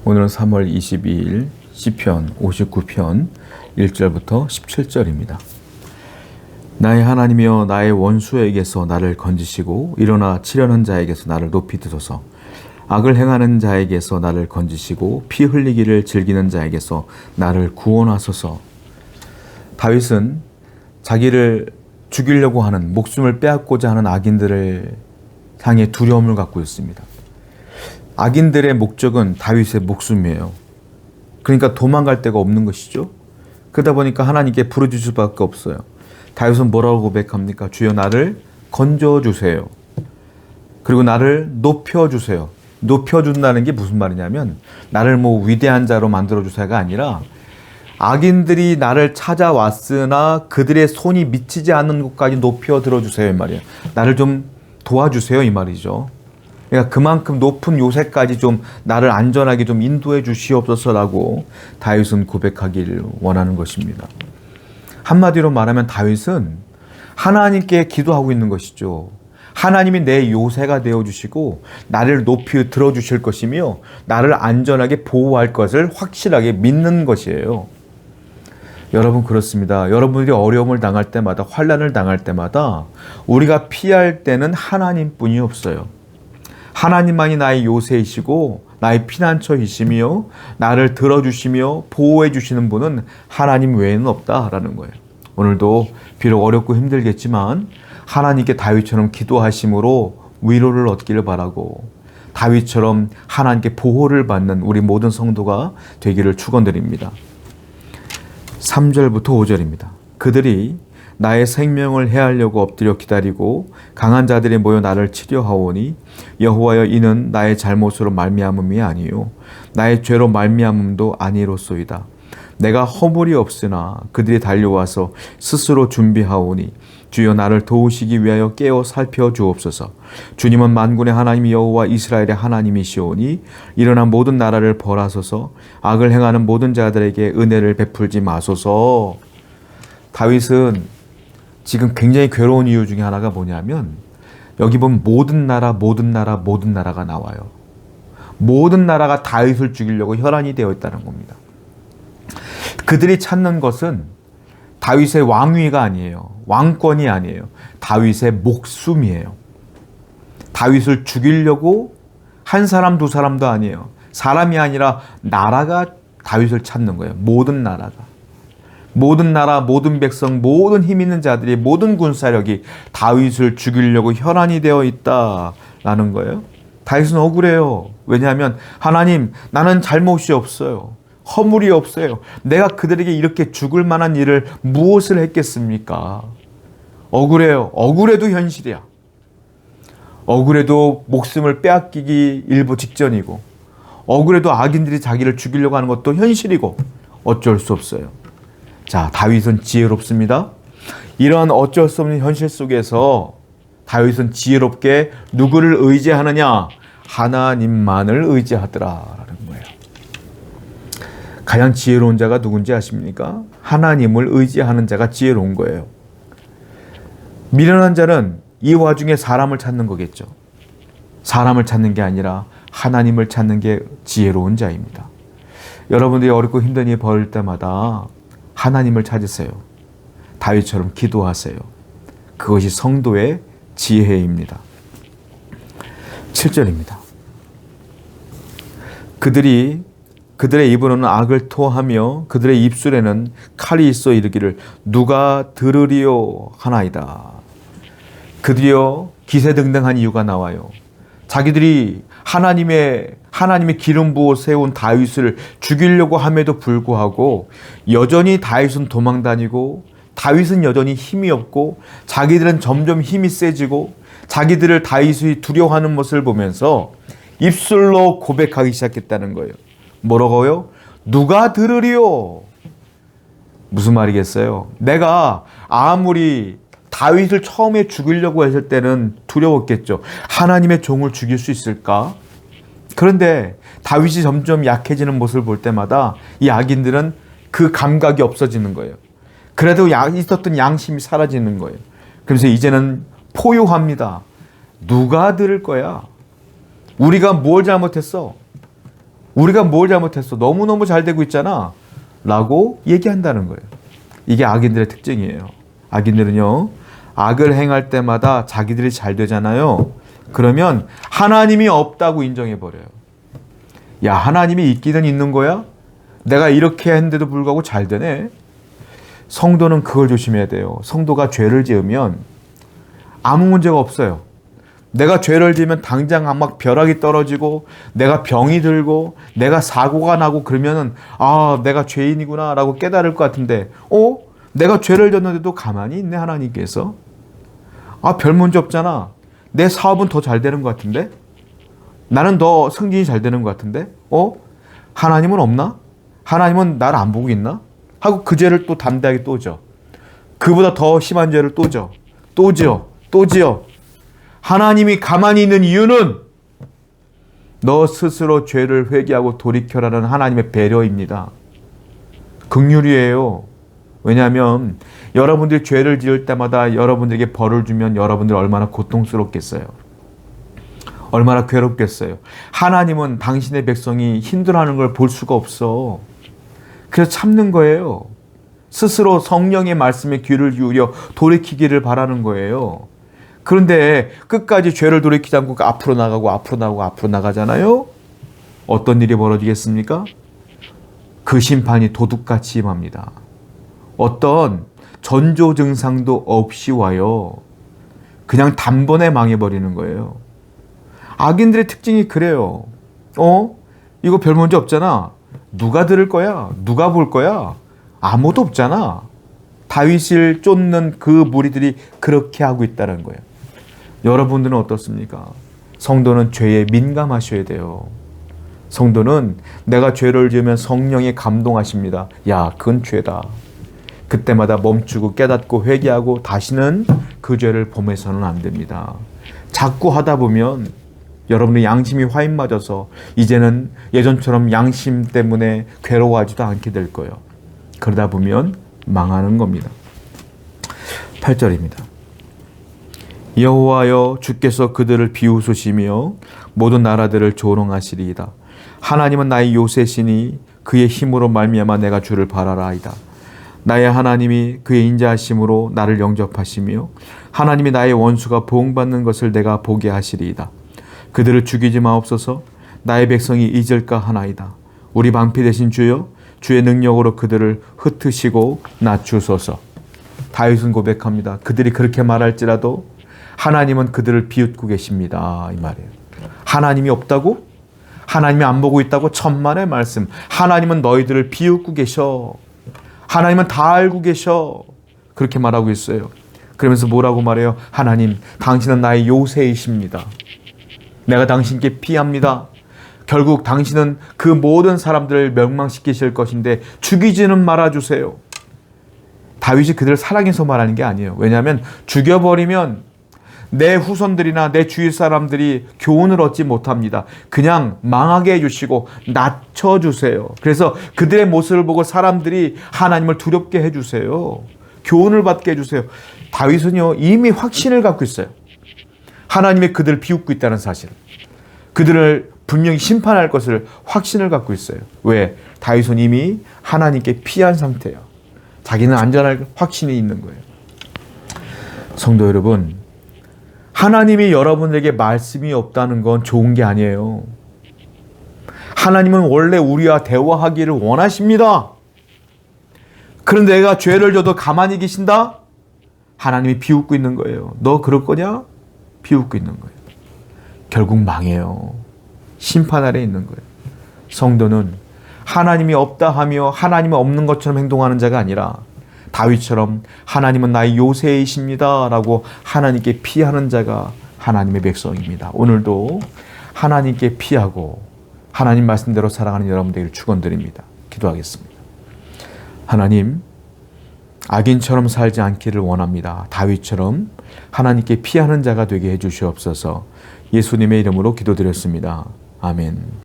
오늘은 3월 22일 시편 59편 1절부터 17절입니다. 나의 하나님이여 나의 원수에게서 나를 건지시고 일어나 치려는 자에게서 나를 높이 드소서. 악을 행하는 자에게서 나를 건지시고 피 흘리기를 즐기는 자에게서 나를 구원하소서. 다윗은 자기를 죽이려고 하는, 목숨을 빼앗고자 하는 악인들을 향해 두려움을 갖고 있습니다. 악인들의 목적은 다윗의 목숨이에요. 그러니까 도망갈 데가 없는 것이죠. 그러다 보니까 하나님께 부르짖을 수밖에 없어요. 다윗은 뭐라고 고백합니까? 주여 나를 건져주세요. 그리고 나를 높여주세요. 높여준다는 게 무슨 말이냐면 나를 위대한 자로 만들어주세요가 아니라 악인들이 나를 찾아왔으나 그들의 손이 미치지 않는 곳까지 높여 들어주세요 이 말이에요. 나를 좀 도와주세요 이 말이죠. 그러니까 그만큼 높은 요새까지 좀 나를 안전하게 좀 인도해 주시옵소서라고 다윗은 고백하기를 원하는 것입니다. 한마디로 말하면 다윗은 하나님께 기도하고 있는 것이죠. 하나님이 내 요새가 되어주시고 나를 높이 들어주실 것이며 나를 안전하게 보호할 것을 확실하게 믿는 것이에요. 여러분 그렇습니다. 여러분들이 어려움을 당할 때마다, 환난을 당할 때마다 우리가 피할 때는 하나님뿐이 없어요. 하나님만이 나의 요새이시고 나의 피난처이시며 나를 들어주시며 보호해 주시는 분은 하나님 외에는 없다라는 거예요. 오늘도 비록 어렵고 힘들겠지만 하나님께 다윗처럼 기도하심으로 위로를 얻기를 바라고 다윗처럼 하나님께 보호를 받는 우리 모든 성도가 되기를 축원드립니다. 3절부터 5절입니다. 그들이 나의 생명을 해하려고 엎드려 기다리고 강한 자들이 모여 나를 치려하오니 여호와여 이는 나의 잘못으로 말미암음이 아니요 나의 죄로 말미암음도 아니로소이다. 내가 허물이 없으나 그들이 달려와서 스스로 준비하오니 주여 나를 도우시기 위하여 깨어 살펴주옵소서. 주님은 만군의 하나님 여호와 이스라엘의 하나님이시오니 일어나 모든 나라를 벌하소서. 악을 행하는 모든 자들에게 은혜를 베풀지 마소서. 다윗은 지금 굉장히 괴로운 이유 중에 하나가 뭐냐면 여기 보면 모든 나라가 나와요. 모든 나라가 다윗을 죽이려고 혈안이 되어 있다는 겁니다. 그들이 찾는 것은 다윗의 왕위가 아니에요. 왕권이 아니에요. 다윗의 목숨이에요. 다윗을 죽이려고 한 사람 두 사람도 아니에요. 사람이 아니라 나라가 다윗을 찾는 거예요. 모든 나라가. 모든 나라, 모든 백성, 모든 힘 있는 자들이, 모든 군사력이 다윗을 죽이려고 혈안이 되어 있다라는 거예요. 다윗은 억울해요. 왜냐하면 하나님, 나는 잘못이 없어요. 허물이 없어요. 내가 그들에게 이렇게 죽을 만한 일을 무엇을 했겠습니까? 억울해요. 억울해도 현실이야. 억울해도 목숨을 빼앗기기 일보 직전이고 억울해도 악인들이 자기를 죽이려고 하는 것도 현실이고 어쩔 수 없어요. 자, 다윗은 지혜롭습니다. 이런 어쩔 수 없는 현실 속에서 다윗은 지혜롭게 누구를 의지하느냐? 하나님만을 의지하더라라는 거예요. 가장 지혜로운 자가 누군지 아십니까? 하나님을 의지하는 자가 지혜로운 거예요. 미련한 자는 이 와중에 사람을 찾는 거겠죠. 사람을 찾는 게 아니라 하나님을 찾는 게 지혜로운 자입니다. 여러분들이 어렵고 힘든 일 벌일 때마다 하나님을 찾으세요. 다윗처럼 기도하세요. 그것이 성도의 지혜입니다. 7절입니다. 그들의 입으로는 악을 토하며 그들의 입술에는 칼이 있어 이르기를 누가 들으리요 하나이다. 그들이여 기세등등한 이유가 나와요. 자기들이 하나님의 기름 부어 세운 다윗을 죽이려고 함에도 불구하고 여전히 다윗은 도망다니고 다윗은 여전히 힘이 없고 자기들은 점점 힘이 세지고 자기들을 다윗이 두려워하는 모습을 보면서 입술로 고백하기 시작했다는 거예요. 뭐라고요? 누가 들으리요? 무슨 말이겠어요? 내가 아무리 다윗을 처음에 죽이려고 했을 때는 두려웠겠죠. 하나님의 종을 죽일 수 있을까? 그런데 다윗이 점점 약해지는 모습을 볼 때마다 이 악인들은 그 감각이 없어지는 거예요. 그래도 있었던 양심이 사라지는 거예요. 그래서 이제는 포효합니다. 누가 들을 거야? 우리가 뭘 잘못했어? 우리가 뭘 잘못했어? 너무너무 잘 되고 있잖아. 라고 얘기한다는 거예요. 이게 악인들의 특징이에요. 악인들은요, 악을 행할 때마다 자기들이 잘 되잖아요. 그러면 하나님이 없다고 인정해버려요. 야, 하나님이 있기는 있는 거야? 내가 이렇게 했는데도 불구하고 잘 되네? 성도는 그걸 조심해야 돼요. 성도가 죄를 지으면 아무 문제가 없어요. 내가 죄를 지으면 당장 막 벼락이 떨어지고 내가 병이 들고 내가 사고가 나고 그러면은 아, 내가 죄인이구나 라고 깨달을 것 같은데 내가 죄를 졌는데도 가만히 있네, 하나님께서. 아, 별 문제 없잖아. 내 사업은 더 잘 되는 것 같은데? 나는 더 승진이 잘 되는 것 같은데? 하나님은 없나? 하나님은 나를 안 보고 있나? 하고 그 죄를 또 담대하게 또 져. 그보다 더 심한 죄를 또 져. 또 지어. 또 지어. 하나님이 가만히 있는 이유는 너 스스로 죄를 회개하고 돌이켜라는 하나님의 배려입니다. 긍휼이에요. 왜냐하면 여러분들이 죄를 지을 때마다 여러분들에게 벌을 주면 여러분들 얼마나 고통스럽겠어요. 얼마나 괴롭겠어요. 하나님은 당신의 백성이 힘들어하는 걸 볼 수가 없어. 그래서 참는 거예요. 스스로 성령의 말씀에 귀를 기울여 돌이키기를 바라는 거예요. 그런데 끝까지 죄를 돌이키지 않고 앞으로 나가잖아요. 어떤 일이 벌어지겠습니까? 그 심판이 도둑같이 임합니다. 어떤 전조 증상도 없이 와요. 그냥 단번에 망해버리는 거예요. 악인들의 특징이 그래요. 이거 별 문제 없잖아. 누가 들을 거야? 누가 볼 거야? 아무도 없잖아. 다윗을 쫓는 그 무리들이 그렇게 하고 있다는 거예요. 여러분들은 어떻습니까? 성도는 죄에 민감하셔야 돼요. 성도는 내가 죄를 지으면 성령이 감동하십니다. 야, 그건 죄다. 그때마다 멈추고 깨닫고 회개하고 다시는 그 죄를 범해서는 안 됩니다. 자꾸 하다 보면 여러분의 양심이 화인 맞아서 이제는 예전처럼 양심 때문에 괴로워하지도 않게 될 거예요. 그러다 보면 망하는 겁니다. 8절입니다. 여호와여, 주께서 그들을 비웃으시며 모든 나라들을 조롱하시리이다. 하나님은 나의 요새시니 그의 힘으로 말미암아 내가 주를 바라라이다. 나의 하나님이 그의 인자하심으로 나를 영접하시며 하나님이 나의 원수가 보응받는 것을 내가 보게 하시리이다. 그들을 죽이지 마옵소서. 나의 백성이 잊을까 하나이다. 우리 방피 되신 주여, 주의 능력으로 그들을 흩으시고 낮추소서. 다윗은 고백합니다. 그들이 그렇게 말할지라도 하나님은 그들을 비웃고 계십니다. 이 말이에요. 하나님이 없다고? 하나님이 안 보고 있다고? 천만의 말씀. 하나님은 너희들을 비웃고 계셔. 하나님은 다 알고 계셔. 그렇게 말하고 있어요. 그러면서 뭐라고 말해요? 하나님, 당신은 나의 요새이십니다. 내가 당신께 피합니다. 결국 당신은 그 모든 사람들을 멸망시키실 것인데 죽이지는 말아주세요. 다윗이 그들을 사랑해서 말하는 게 아니에요. 왜냐하면 죽여버리면 내 후손들이나 내 주위 사람들이 교훈을 얻지 못합니다. 그냥 망하게 해주시고 낮춰주세요. 그래서 그들의 모습을 보고 사람들이 하나님을 두렵게 해주세요. 교훈을 받게 해주세요. 다윗은요, 이미 확신을 갖고 있어요. 하나님이 그들을 비웃고 있다는 사실. 그들을 분명히 심판할 것을 확신을 갖고 있어요. 왜? 다윗은 이미 하나님께 피한 상태예요. 자기는 안전할 확신이 있는 거예요. 성도 여러분, 하나님이 여러분에게 말씀이 없다는 건 좋은 게 아니에요. 하나님은 원래 우리와 대화하기를 원하십니다. 그런데 내가 죄를 져도 가만히 계신다? 하나님이 비웃고 있는 거예요. 너 그럴 거냐? 비웃고 있는 거예요. 결국 망해요. 심판 아래 있는 거예요. 성도는 하나님이 없다 하며 하나님이 없는 것처럼 행동하는 자가 아니라 다윗처럼 하나님은 나의 요새이십니다 라고 하나님께 피하는 자가 하나님의 백성입니다. 오늘도 하나님께 피하고 하나님 말씀대로 살아가는 여러분 되기를 축원드립니다. 기도하겠습니다. 하나님, 악인처럼 살지 않기를 원합니다. 다윗처럼 하나님께 피하는 자가 되게 해주시옵소서. 예수님의 이름으로 기도드렸습니다. 아멘.